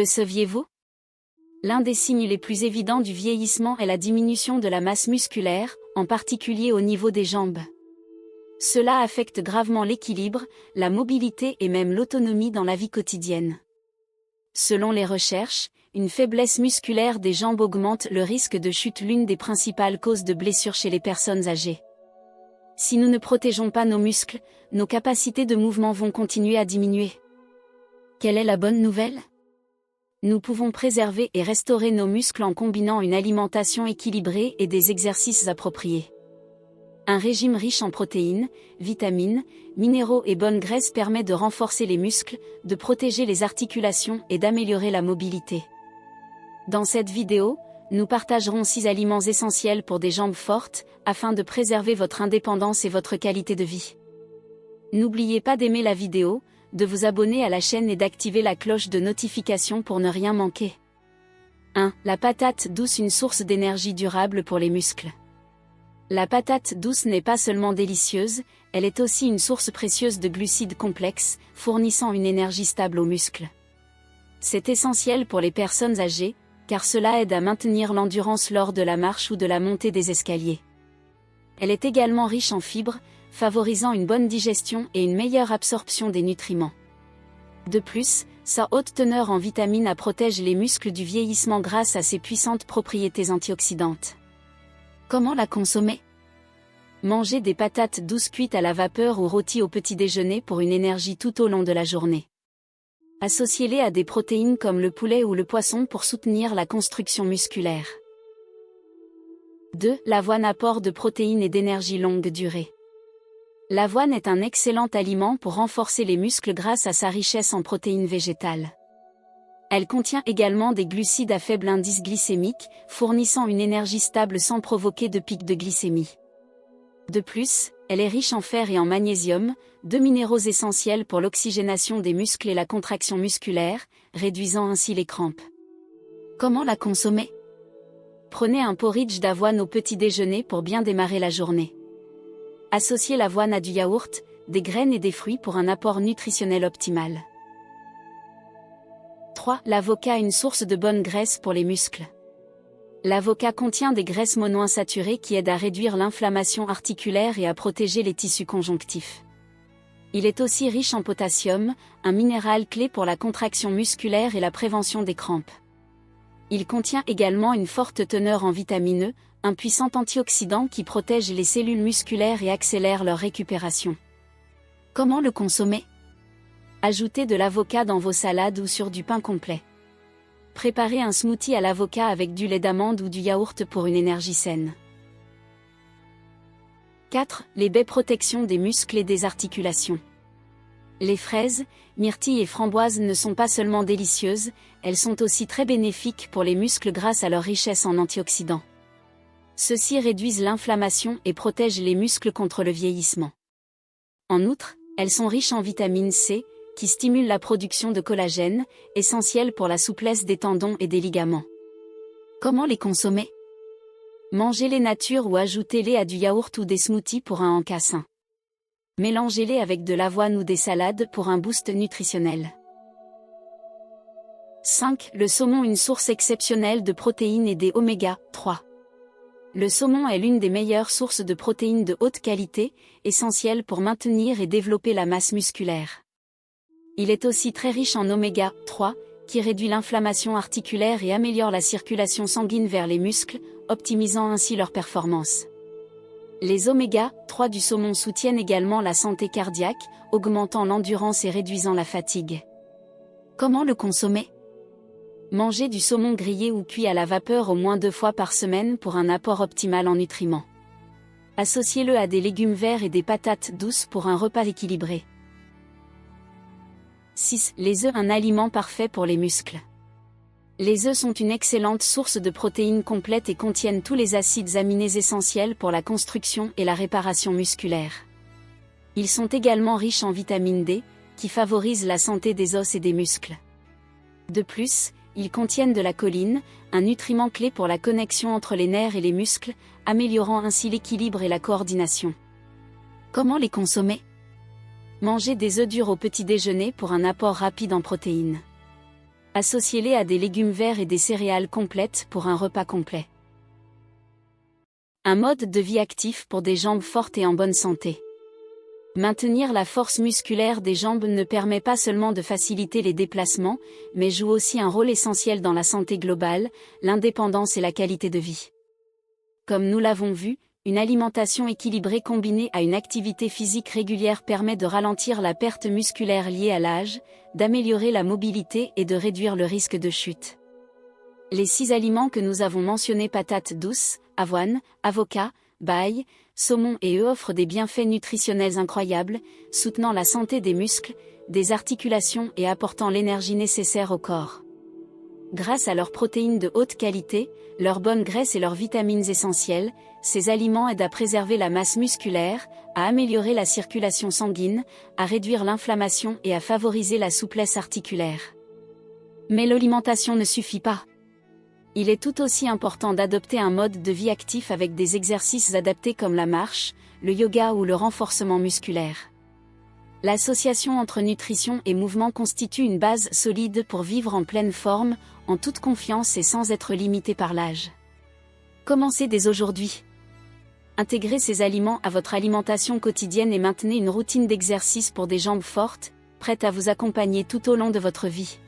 Le saviez-vous? L'un des signes les plus évidents du vieillissement est la diminution de la masse musculaire, en particulier au niveau des jambes. Cela affecte gravement l'équilibre, la mobilité et même l'autonomie dans la vie quotidienne. Selon les recherches, une faiblesse musculaire des jambes augmente le risque de chute, l'une des principales causes de blessures chez les personnes âgées. Si nous ne protégeons pas nos muscles, nos capacités de mouvement vont continuer à diminuer. Quelle est la bonne nouvelle? Nous pouvons préserver et restaurer nos muscles en combinant une alimentation équilibrée et des exercices appropriés. Un régime riche en protéines, vitamines, minéraux et bonnes graisses permet de renforcer les muscles, de protéger les articulations et d'améliorer la mobilité. Dans cette vidéo, nous partagerons 6 aliments essentiels pour des jambes fortes, afin de préserver votre indépendance et votre qualité de vie. N'oubliez pas d'aimer la vidéo, de vous abonner à la chaîne et d'activer la cloche de notification pour ne rien manquer. 1. La patate douce, une source d'énergie durable pour les muscles. La patate douce n'est pas seulement délicieuse, elle est aussi une source précieuse de glucides complexes, fournissant une énergie stable aux muscles. C'est essentiel pour les personnes âgées, car cela aide à maintenir l'endurance lors de la marche ou de la montée des escaliers. Elle est également riche en fibres, favorisant une bonne digestion et une meilleure absorption des nutriments. De plus, sa haute teneur en vitamine A protège les muscles du vieillissement grâce à ses puissantes propriétés antioxydantes. Comment la consommer? Mangez des patates douces cuites à la vapeur ou rôties au petit déjeuner pour une énergie tout au long de la journée. Associez-les à des protéines comme le poulet ou le poisson pour soutenir la construction musculaire. 2. L'avoine, apport de protéines et d'énergie longue durée. L'avoine est un excellent aliment pour renforcer les muscles grâce à sa richesse en protéines végétales. Elle contient également des glucides à faible indice glycémique, fournissant une énergie stable sans provoquer de pic de glycémie. De plus, elle est riche en fer et en magnésium, 2 minéraux essentiels pour l'oxygénation des muscles et la contraction musculaire, réduisant ainsi les crampes. Comment la consommer? Prenez un porridge d'avoine au petit déjeuner pour bien démarrer la journée. Associez l'avoine à du yaourt, des graines et des fruits pour un apport nutritionnel optimal. 3. L'avocat, une source de bonne graisse pour les muscles. L'avocat contient des graisses monoinsaturées qui aident à réduire l'inflammation articulaire et à protéger les tissus conjonctifs. Il est aussi riche en potassium, un minéral clé pour la contraction musculaire et la prévention des crampes. Il contient également une forte teneur en vitamine E, un puissant antioxydant qui protège les cellules musculaires et accélère leur récupération. Comment le consommer? Ajoutez de l'avocat dans vos salades ou sur du pain complet. Préparez un smoothie à l'avocat avec du lait d'amande ou du yaourt pour une énergie saine. 4. Les baies, protection des muscles et des articulations. Les fraises, myrtilles et framboises ne sont pas seulement délicieuses, elles sont aussi très bénéfiques pour les muscles grâce à leur richesse en antioxydants. Ceux-ci réduisent l'inflammation et protègent les muscles contre le vieillissement. En outre, elles sont riches en vitamine C, qui stimule la production de collagène, essentiel pour la souplesse des tendons et des ligaments. Comment les consommer? Mangez-les nature ou ajoutez-les à du yaourt ou des smoothies pour un encas sain. Mélangez-les avec de l'avoine ou des salades pour un boost nutritionnel. 5. Le saumon, une source exceptionnelle de protéines et des oméga 3. Le saumon est l'une des meilleures sources de protéines de haute qualité, essentielle pour maintenir et développer la masse musculaire. Il est aussi très riche en oméga 3, qui réduit l'inflammation articulaire et améliore la circulation sanguine vers les muscles, optimisant ainsi leur performance. Les oméga 3 du saumon soutiennent également la santé cardiaque, augmentant l'endurance et réduisant la fatigue. Comment le consommer? Mangez du saumon grillé ou cuit à la vapeur au moins 2 fois par semaine pour un apport optimal en nutriments. Associez-le à des légumes verts et des patates douces pour un repas équilibré. 6. Les œufs, un aliment parfait pour les muscles. Les œufs sont une excellente source de protéines complètes et contiennent tous les acides aminés essentiels pour la construction et la réparation musculaire. Ils sont également riches en vitamine D, qui favorise la santé des os et des muscles. De plus, ils contiennent de la choline, un nutriment clé pour la connexion entre les nerfs et les muscles, améliorant ainsi l'équilibre et la coordination. Comment les consommer? Mangez des œufs durs au petit déjeuner pour un apport rapide en protéines. Associez-les à des légumes verts et des céréales complètes pour un repas complet. Un mode de vie actif pour des jambes fortes et en bonne santé. Maintenir la force musculaire des jambes ne permet pas seulement de faciliter les déplacements, mais joue aussi un rôle essentiel dans la santé globale, l'indépendance et la qualité de vie. Comme nous l'avons vu, une alimentation équilibrée combinée à une activité physique régulière permet de ralentir la perte musculaire liée à l'âge, d'améliorer la mobilité et de réduire le risque de chute. Les 6 aliments que nous avons mentionnés, patates douces, avoine, avocat, baille, saumon et œufs, offrent des bienfaits nutritionnels incroyables, soutenant la santé des muscles, des articulations et apportant l'énergie nécessaire au corps. Grâce à leurs protéines de haute qualité, leurs bonnes graisses et leurs vitamines essentielles, ces aliments aident à préserver la masse musculaire, à améliorer la circulation sanguine, à réduire l'inflammation et à favoriser la souplesse articulaire. Mais l'alimentation ne suffit pas. Il est tout aussi important d'adopter un mode de vie actif avec des exercices adaptés comme la marche, le yoga ou le renforcement musculaire. L'association entre nutrition et mouvement constitue une base solide pour vivre en pleine forme, en toute confiance et sans être limité par l'âge. Commencez dès aujourd'hui. Intégrez ces aliments à votre alimentation quotidienne et maintenez une routine d'exercice pour des jambes fortes, prêtes à vous accompagner tout au long de votre vie.